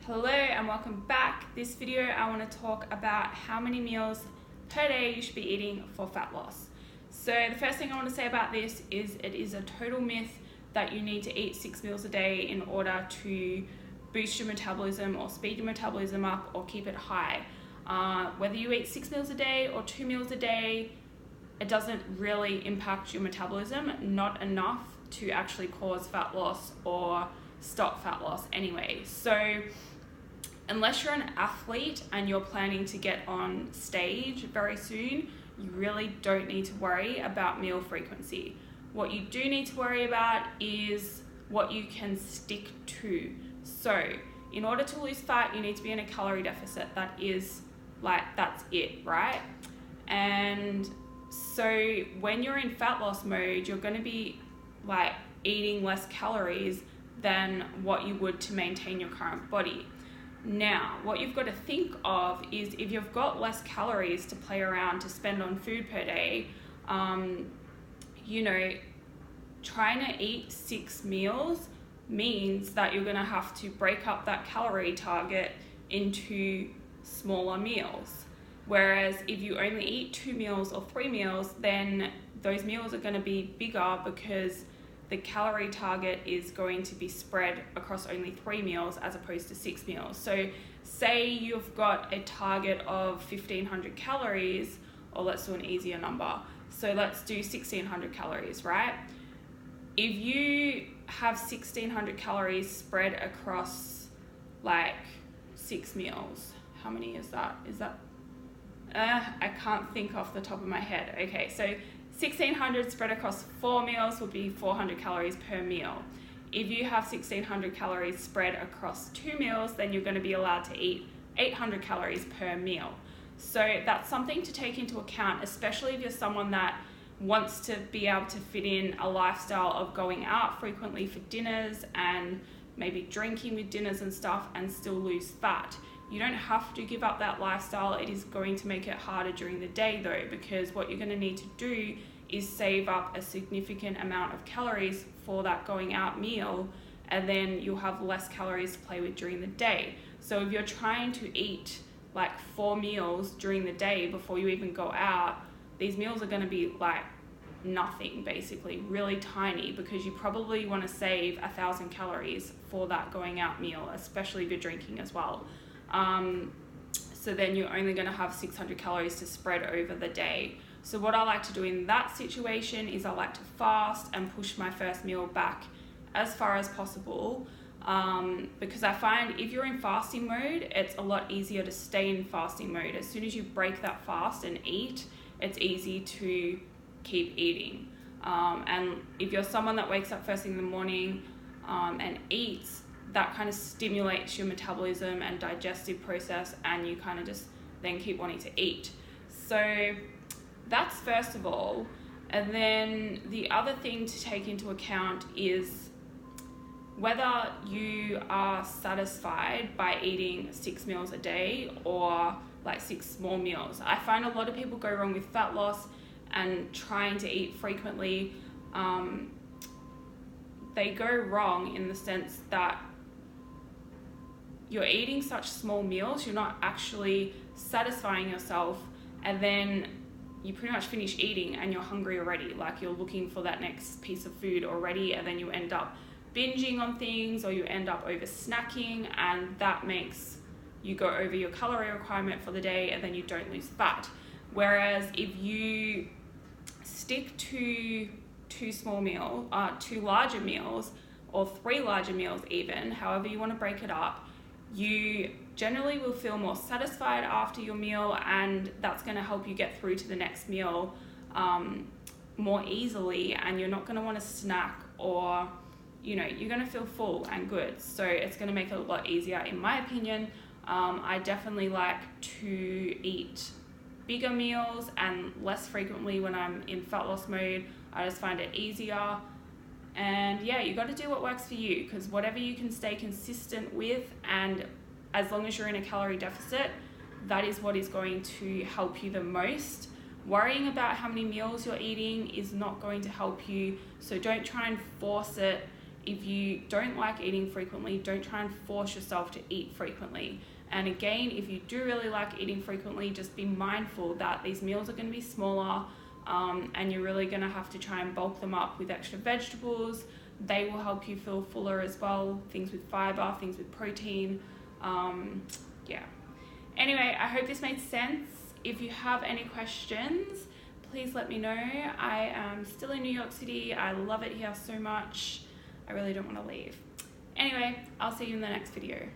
Hello and welcome back. This video I want to talk about how many meals per day you should be eating for fat loss. So the first thing I want to say about this is it is a total myth that you need to eat 6 meals a day in order to boost your metabolism or speed your metabolism up or keep it high. Whether you eat 6 meals a day or 2 meals a day, it doesn't really impact your metabolism, not enough to actually cause fat loss or stop fat loss anyway. So unless you're an athlete and you're planning to get on stage very soon, you really don't need to worry about meal frequency. What you do need to worry about is what you can stick to. So in order to lose fat, you need to be in a calorie deficit. That's it, right? And so when you're in fat loss mode, you're going to be eating less calories than what you would to maintain your current body. Now, what you've got to think of is if you've got less calories to play around to spend on food per day, trying to eat 6 meals means that you're going to have to break up that calorie target into smaller meals. Whereas if you only eat 2 meals or 3 meals, then those meals are going to be bigger because the calorie target is going to be spread across only 3 meals as opposed to 6 meals. So say you've got a target of 1,500 calories, or let's do an easier number. So let's do 1,600 calories, right? If you have 1,600 calories spread across 6 meals, how many is that? I can't think off the top of my head. Okay, so 1,600 spread across 4 meals would be 400 calories per meal. If you have 1,600 calories spread across 2 meals, then you're going to be allowed to eat 800 calories per meal. So that's something to take into account, especially if you're someone that wants to be able to fit in a lifestyle of going out frequently for dinners and maybe drinking with dinners and stuff and still lose fat. You don't have to give up that lifestyle. It is going to make it harder during the day though, because what you're going to need to do is save up a significant amount of calories for that going out meal, and then you'll have less calories to play with during the day. So if you're trying to eat 4 meals during the day before you even go out, these meals are going to be nothing, basically, really tiny, because you probably want to save 1,000 calories for that going out meal, especially if you're drinking as well. So then you're only going to have 600 calories to spread over the day. So what I like to do in that situation is I like to fast and push my first meal back as far as possible, because I find if you're in fasting mode, it's a lot easier to stay in fasting mode. As soon as you break that fast and eat, it's easy to keep eating. And if you're someone that wakes up first thing in the morning and eats, that kind of stimulates your metabolism and digestive process, and you kind of just then keep wanting to eat. So that's first of all. And then the other thing to take into account is whether you are satisfied by eating 6 meals a day or 6 small meals. I find a lot of people go wrong with fat loss and trying to eat frequently. They go wrong in the sense that you're eating such small meals, you're not actually satisfying yourself, and then you pretty much finish eating and you're hungry already. You're looking for that next piece of food already, and then you end up binging on things, or you end up over snacking, and that makes you go over your calorie requirement for the day, and then you don't lose fat. Whereas if you stick to 2 larger meals, or 3 larger meals even, however you want to break it up, you generally will feel more satisfied after your meal, and that's going to help you get through to the next meal more easily, and you're not going to want to snack, or you're going to feel full and good. So it's going to make it a lot easier, in my opinion. I definitely like to eat bigger meals and less frequently when I'm in fat loss mode. I just find it easier. And yeah, you got to do what works for you, because whatever you can stay consistent with, and as long as you're in a calorie deficit, that is what is going to help you the most. Worrying about how many meals you're eating is not going to help you, so don't try and force it If you don't like eating frequently, don't try and force yourself to eat frequently. And again, if you do really like eating frequently, just be mindful that these meals are going to be smaller, and you're really going to have to try and bulk them up with extra vegetables. They will help you feel fuller as well, things with fiber, things with protein. Yeah. Anyway, I hope this made sense. If you have any questions, please let me know. I am still in New York City. I love it here so much. I really don't want to leave. Anyway, I'll see you in the next video.